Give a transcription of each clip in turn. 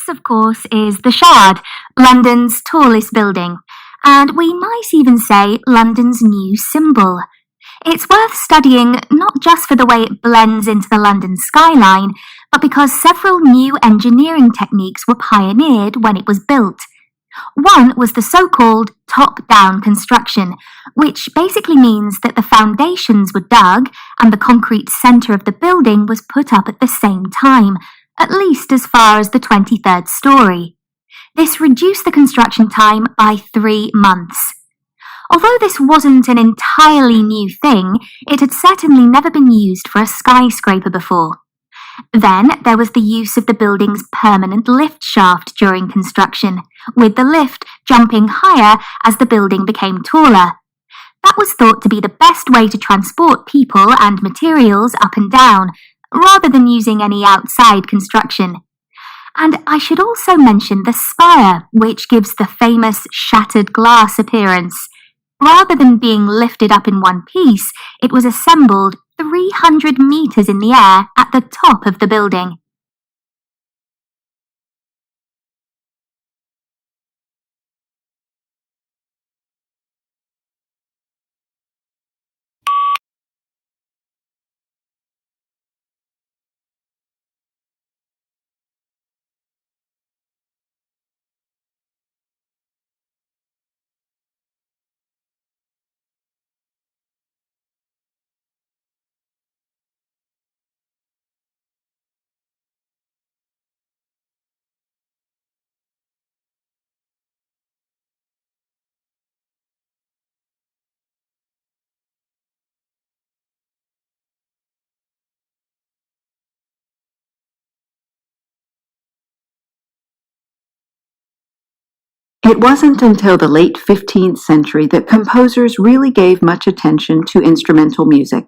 of course, is the Shard, London's tallest building, and we might even say London's new symbol. It's worth studying not just for the way it blends into the London skyline, but because several new engineering techniques were pioneered when it was built. One was the so-called top-down construction, which basically means that the foundations were dug and the concrete centre of the building was put up at the same time, at least as far as the 23rd story. This reduced the construction time by 3 months. Although this wasn't an entirely new thing, it had certainly never been used for a skyscraper before. Then there was the use of the building's permanent lift shaft during construction, with the lift jumping higher as the building became taller. That was thought to be the best way to transport people and materials up and down, rather than using any outside construction. And I should also mention the spire, which gives the famous shattered glass appearance. Rather than being lifted up in one piece, it was assembled 300 meters in the air at the top of the building. It wasn't until the late 15th century that composers really gave much attention to instrumental music.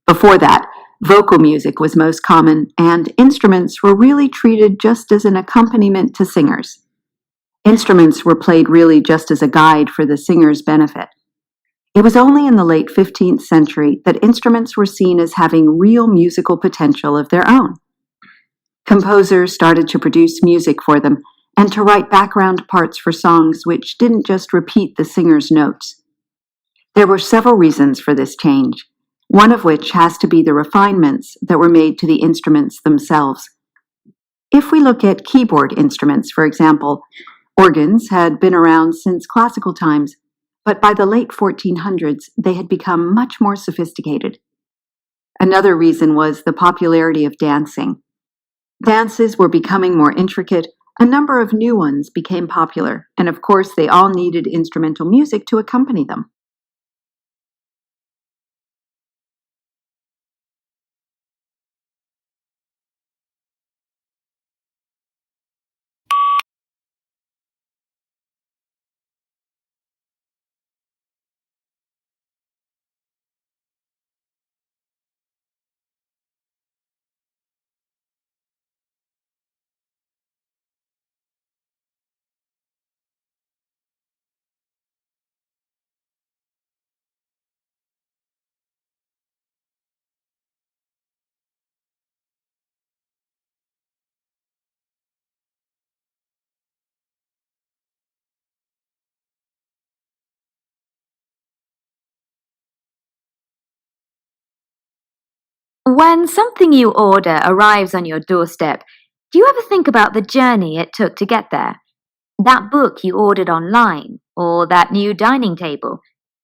Before that, vocal music was most common, and instruments were really treated just as an accompaniment to singers. Instruments were played really just as a guide for the singer's benefit. It was only in the late 15th century that instruments were seen as having real musical potential of their own. Composers started to produce music for them, and to write background parts for songs which didn't just repeat the singer's notes. There were several reasons for this change, one of which has to be the refinements that were made to the instruments themselves. If we look at keyboard instruments, for example, organs had been around since classical times, but by the late 1400s they had become much more sophisticated. Another reason was the popularity of dancing. Dances were becoming more intricate. A number of new ones became popular, and of course they all needed instrumental music to accompany them. When something you order arrives on your doorstep, do you ever think about the journey it took to get there? That book you ordered online, or that new dining table?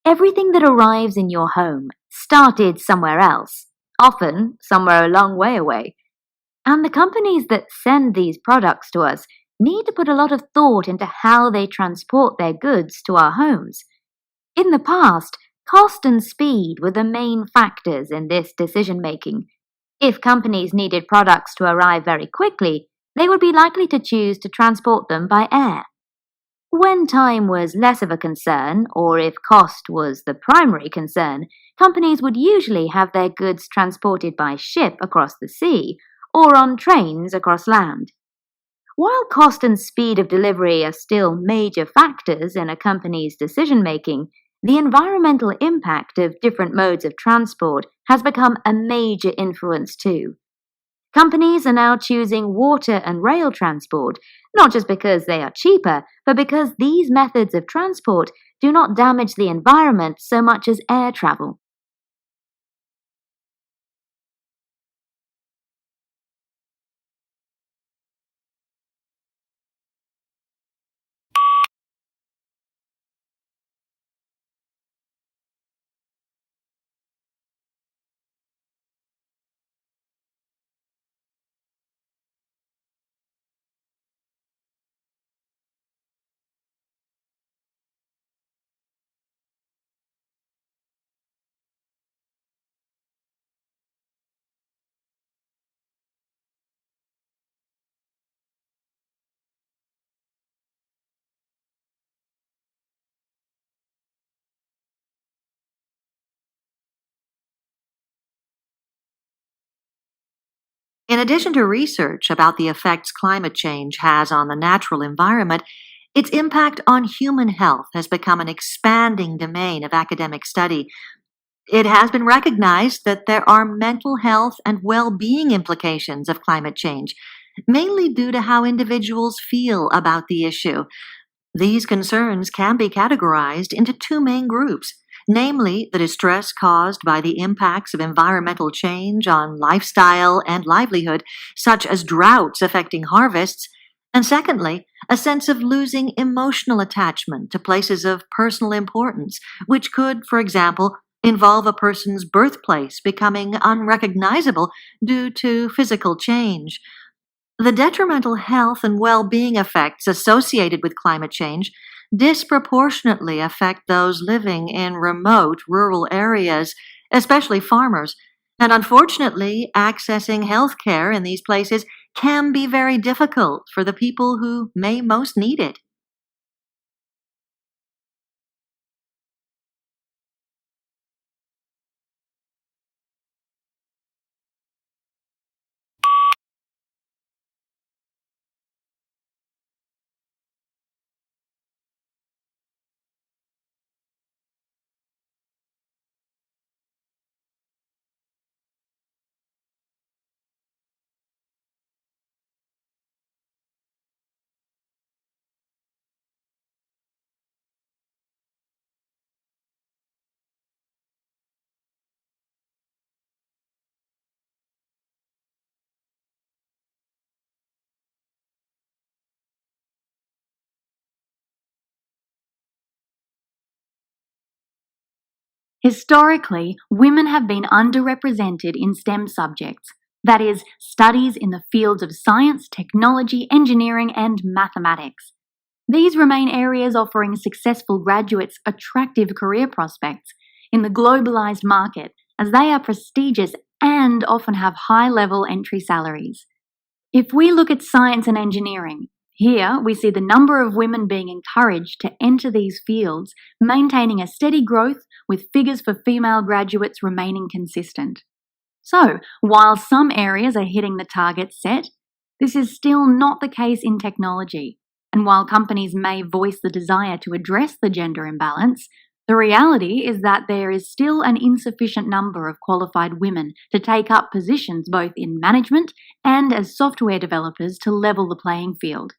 Everything that arrives in your home started somewhere else, often somewhere a long way away. And the companies that send these products to us need to put a lot of thought into how they transport their goods to our homes. In the past, cost and speed were the main factors in this decision-making. If companies needed products to arrive very quickly, they would be likely to choose to transport them by air. When time was less of a concern, or if cost was the primary concern, companies would usually have their goods transported by ship across the sea, or on trains across land. While cost and speed of delivery are still major factors in a company's decision-making, the environmental impact of different modes of transport has become a major influence too. Companies are now choosing water and rail transport not just because they are cheaper, but because these methods of transport do not damage the environment so much as air travel. In addition to research about the effects climate change has on the natural environment, its impact on human health has become an expanding domain of academic study. It has been recognized that there are mental health and well being implications of climate change, mainly due to how individuals feel about the issue. These concerns can be categorized into two main groups, namely the distress caused by the impacts of environmental change on lifestyle and livelihood, such as droughts affecting harvests, and secondly, a sense of losing emotional attachment to places of personal importance, which could, for example, involve a person's birthplace becoming unrecognizable due to physical change. The detrimental health and well being effects associated with climate change disproportionately affect those living in remote rural areas, especially farmers. And unfortunately, accessing health care in these places can be very difficult for the people who may most need it. Historically, women have been underrepresented in STEM subjects, that is, studies in the fields of science, technology, engineering, and mathematics. These remain areas offering successful graduates attractive career prospects in the globalized market, as they are prestigious and often have high level entry salaries. If we look at science and engineering, here we see the number of women being encouraged to enter these fields, maintaining a steady growth with figures for female graduates remaining consistent. So, while some areas are hitting the targets set, this is still not the case in technology. And while companies may voice the desire to address the gender imbalance, the reality is that there is still an insufficient number of qualified women to take up positions both in management and as software developers to level the playing field.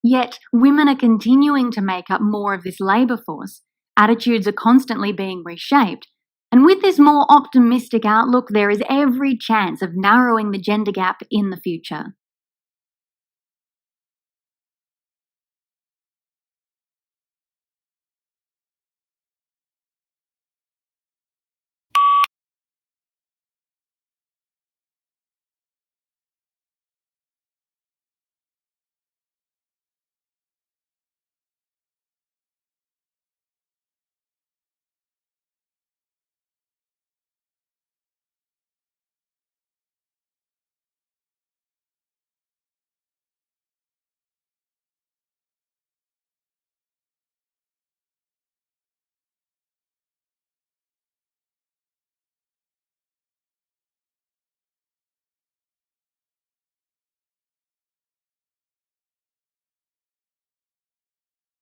Yet, women are continuing to make up more of this labour force. Attitudes are constantly being reshaped, and with this more optimistic outlook, there is every chance of narrowing the gender gap in the future.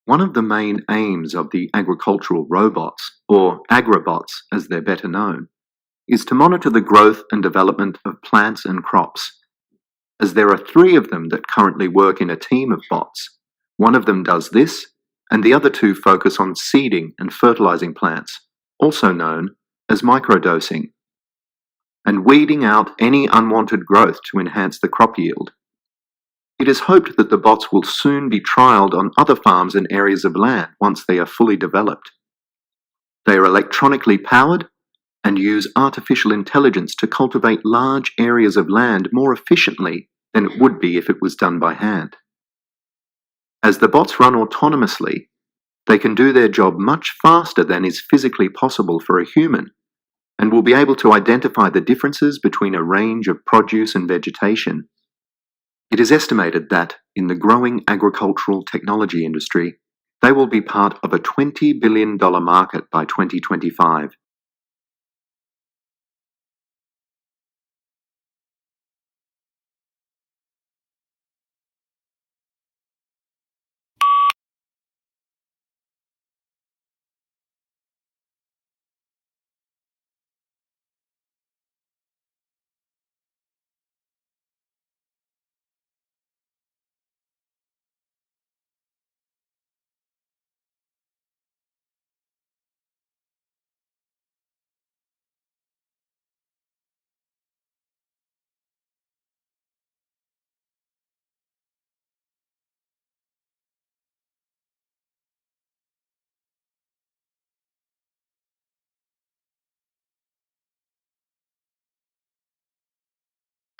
One of the main aims of the agricultural robots, or Agrobots as they're better known, is to monitor the growth and development of plants and crops. as there are 3 of them that currently work in a team of bots. One of them does this, and the other 2 focus on seeding and fertilizing plants, also known as microdosing, and weeding out any unwanted growth to enhance the crop yield. It is hoped that the bots will soon be trialled on other farms and areas of land once they are fully developed. They are electronically powered and use artificial intelligence to cultivate large areas of land more efficiently than it would be if it was done by hand. As the bots run autonomously, they can do their job much faster than is physically possible for a human, and will be able to identify the differences between a range of produce and vegetation. It is estimated that, in the growing agricultural technology industry, they will be part of a $20 billion market by 2025.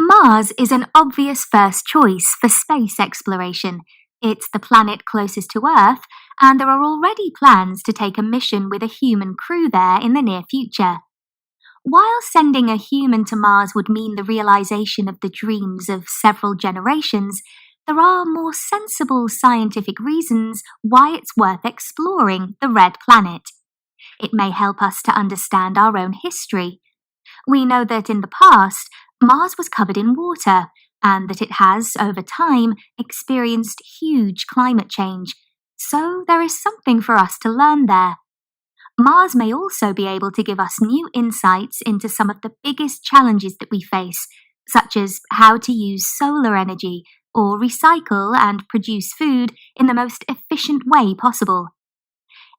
Mars is an obvious first choice for space exploration. It's the planet closest to Earth, and there are already plans to take a mission with a human crew there in the near future. While sending a human to Mars would mean the realization of the dreams of several generations, there are more sensible scientific reasons why it's worth exploring the red planet. It may help us to understand our own history. We know that in the past, Mars was covered in water, and that it has, over time, experienced huge climate change, so there is something for us to learn there. Mars may also be able to give us new insights into some of the biggest challenges that we face, such as how to use solar energy or recycle and produce food in the most efficient way possible.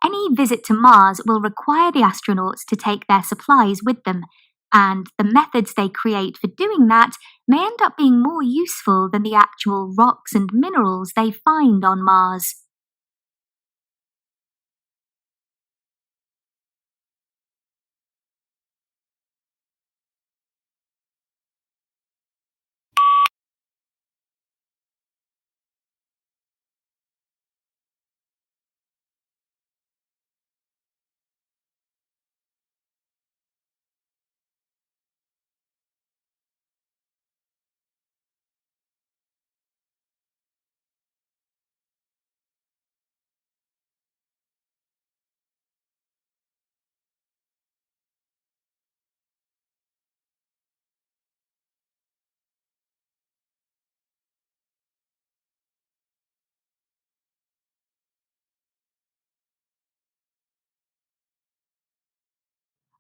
Any visit to Mars will require the astronauts to take their supplies with them, and the methods they create for doing that may end up being more useful than the actual rocks and minerals they find on Mars.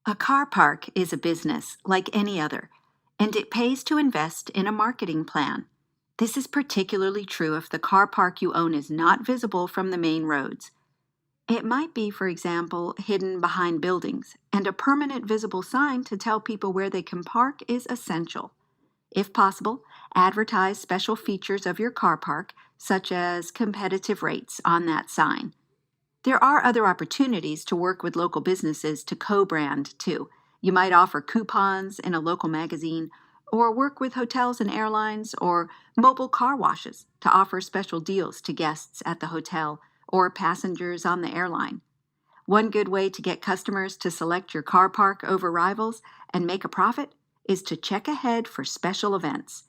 A car park is a business like any other, and it pays to invest in a marketing plan. This is particularly true if the car park you own is not visible from the main roads. It might be, for example, hidden behind buildings, and a permanent visible sign to tell people where they can park is essential. If possible, advertise special features of your car park, such as competitive rates, on that sign. There are other opportunities to work with local businesses to co-brand, too. You might offer coupons in a local magazine, or work with hotels and airlines, or mobile car washes to offer special deals to guests at the hotel or passengers on the airline. One good way to get customers to select your car park over rivals and make a profit is to check ahead for special events.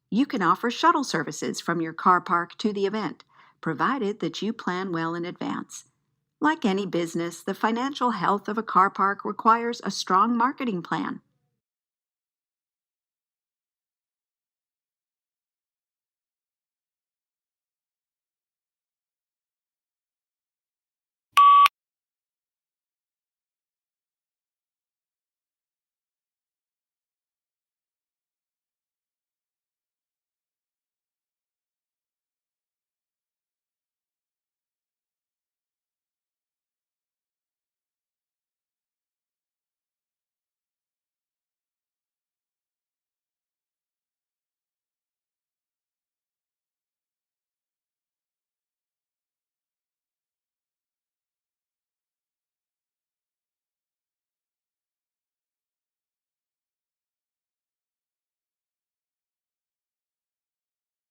You can offer shuttle services from your car park to the event, provided that you plan well in advance. Like any business, the financial health of a car park requires a strong marketing plan.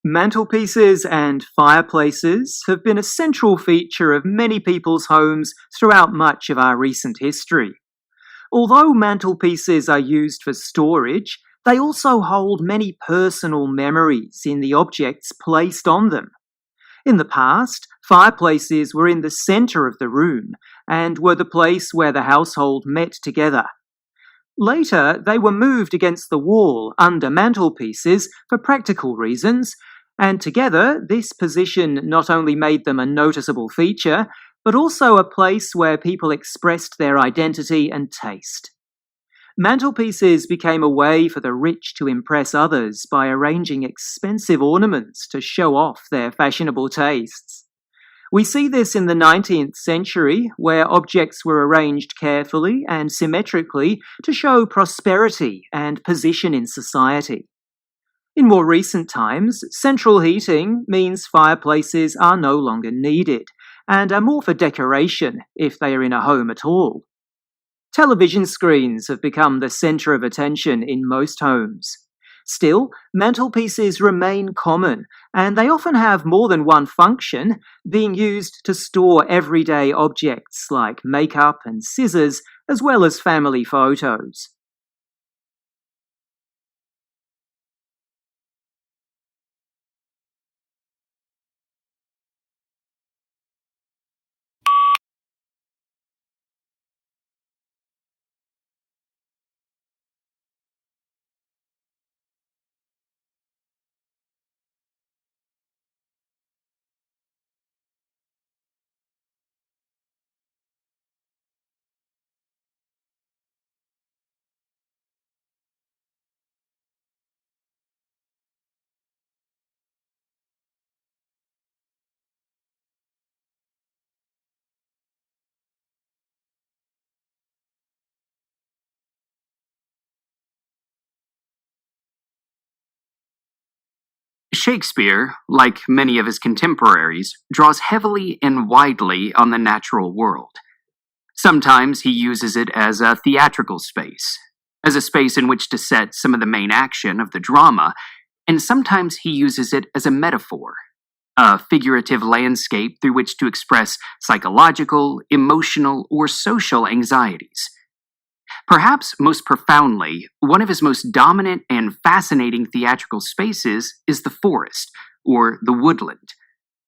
Mantelpieces and fireplaces have been a central feature of many people's homes throughout much of our recent history. Although mantelpieces are used for storage, they also hold many personal memories in the objects placed on them. In the past, fireplaces were in the centre of the room and were the place where the household met together. Later, they were moved against the wall under mantelpieces for practical reasons, and together this position not only made them a noticeable feature, but also a place where people expressed their identity and taste. Mantelpieces became a way for the rich to impress others by arranging expensive ornaments to show off their fashionable tastes. We see this in the 19th century, where objects were arranged carefully and symmetrically to show prosperity and position in society. In more recent times, central heating means fireplaces are no longer needed and are more for decoration if they are in a home at all. Television screens have become the centre of attention in most homes. Still, mantelpieces remain common, and they often have more than one function, being used to store everyday objects like makeup and scissors, as well as family photos. Shakespeare, like many of his contemporaries, draws heavily and widely on the natural world. Sometimes he uses it as a theatrical space, as a space in which to set some of the main action of the drama, and sometimes he uses it as a metaphor, a figurative landscape through which to express psychological, emotional, or social anxieties. Perhaps most profoundly, one of his most dominant and fascinating theatrical spaces is the forest, or the woodland.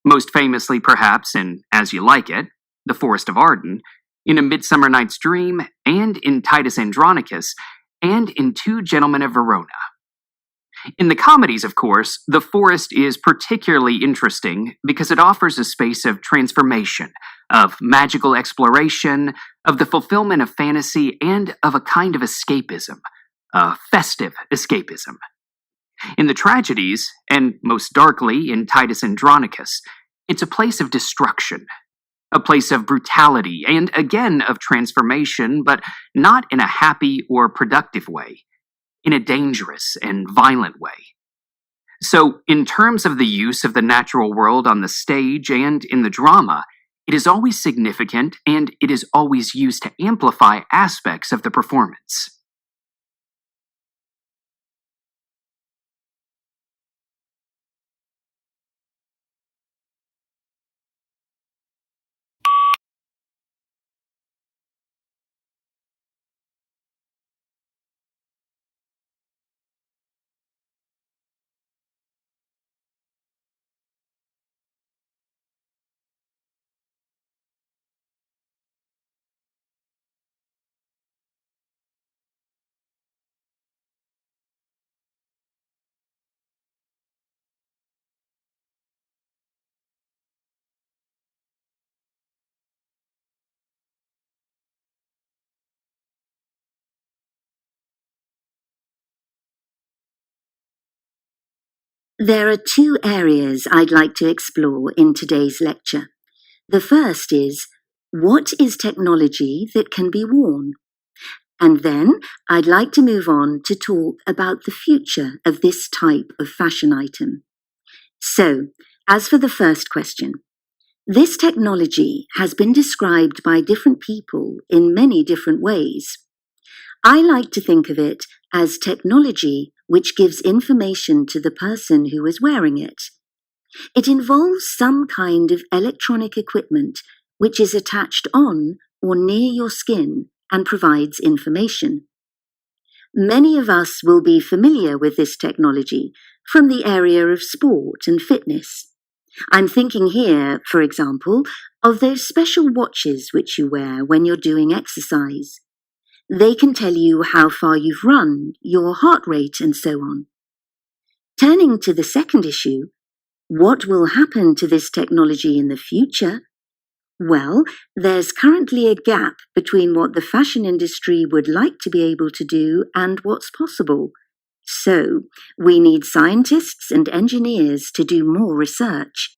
Most famously, perhaps, in As You Like It, the Forest of Arden, in A Midsummer Night's Dream, and in Titus Andronicus, and in Two Gentlemen of Verona. In the comedies, of course, the forest is particularly interesting because it offers a space of transformation, of magical exploration, of the fulfillment of fantasy, and of a kind of escapism, a festive escapism. In the tragedies, and most darkly in Titus Andronicus, it's a place of destruction, a place of brutality, and again of transformation, but not in a happy or productive way, in a dangerous and violent way. So, in terms of the use of the natural world on the stage and in the drama, it is always significant and it is always used to amplify aspects of the performance. There are two areas I'd like to explore in today's lecture. The first is, what is technology that can be worn? And then I'd like to move on to talk about the future of this type of fashion item. So, as for the first question, this technology has been described by different people in many different ways. I like to think of it as technology which gives information to the person who is wearing it. It involves some kind of electronic equipment which is attached on or near your skin and provides information. Many of us will be familiar with this technology from the area of sport and fitness. I'm thinking here, for example, of those special watches which you wear when you're doing exercise. They can tell you how far you've run, your heart rate, and so on. Turning to the second issue, what will happen to this technology in the future? Well, there's currently a gap between what the fashion industry would like to be able to do and what's possible. So, we need scientists and engineers to do more research.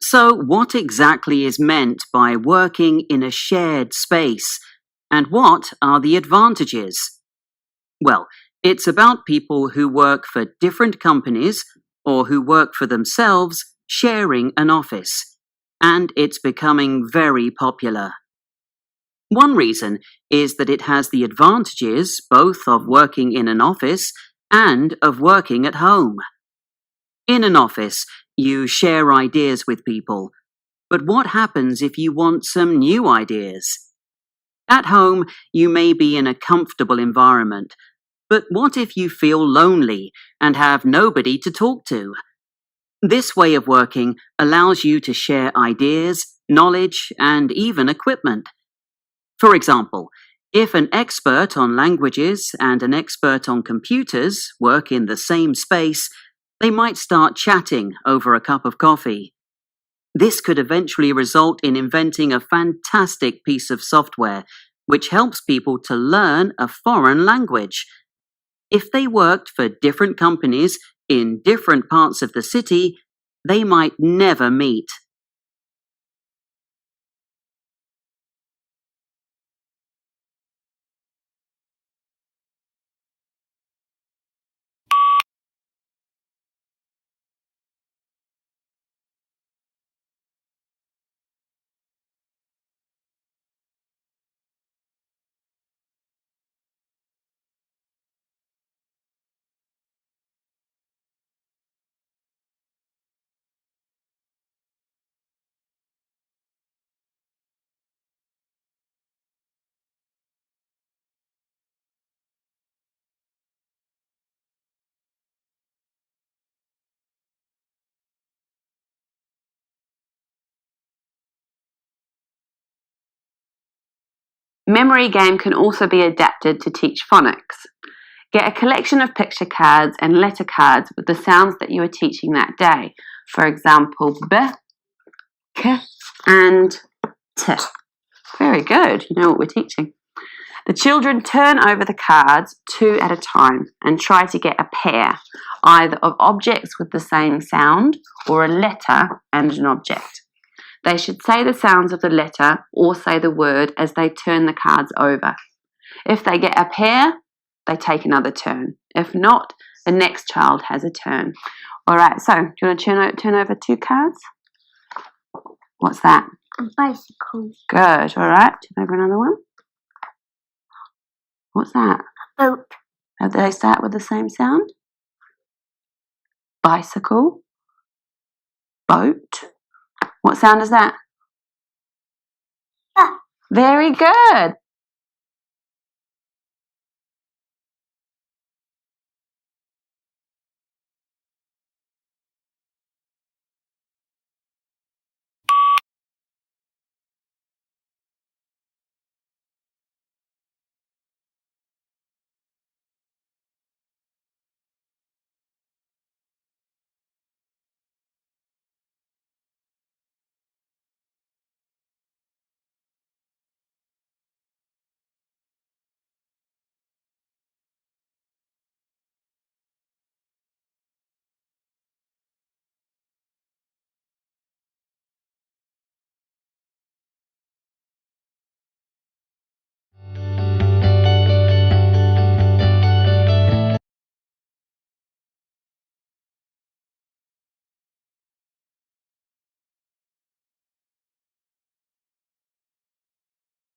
So, what exactly is meant by working in a shared space, and what are the advantages? Well, it's about people who work for different companies or who work for themselves sharing an office, and it's becoming very popular. One reason is that it has the advantages both of working in an office and of working at home. In an office, you share ideas with people, but what happens if you want some new ideas? At home, you may be in a comfortable environment, but what if you feel lonely and have nobody to talk to? This way of working allows you to share ideas, knowledge, and even equipment. For example, if an expert on languages and an expert on computers work in the same space, they might start chatting over a cup of coffee. This could eventually result in inventing a fantastic piece of software which helps people to learn a foreign language. If they worked for different companies in different parts of the city, they might never meet. Memory game can also be adapted to teach phonics. Get a collection of picture cards and letter cards with the sounds that you are teaching that day. For example, b, k, and t. Very good, you know what we're teaching. The children turn over the cards 2 at a time and try to get a pair, either of objects with the same sound or a letter and an object. They should say the sounds of the letter or say the word as they turn the cards over. If they get a pair, they take another turn. If not, the next child has a turn. All right, so do you want to turn over 2 cards? What's that? A bicycle. Good, all right. Turn over another one. What's that? A boat. Do they start with the same sound? Bicycle. Boat. What sound is that? Ah. Very good.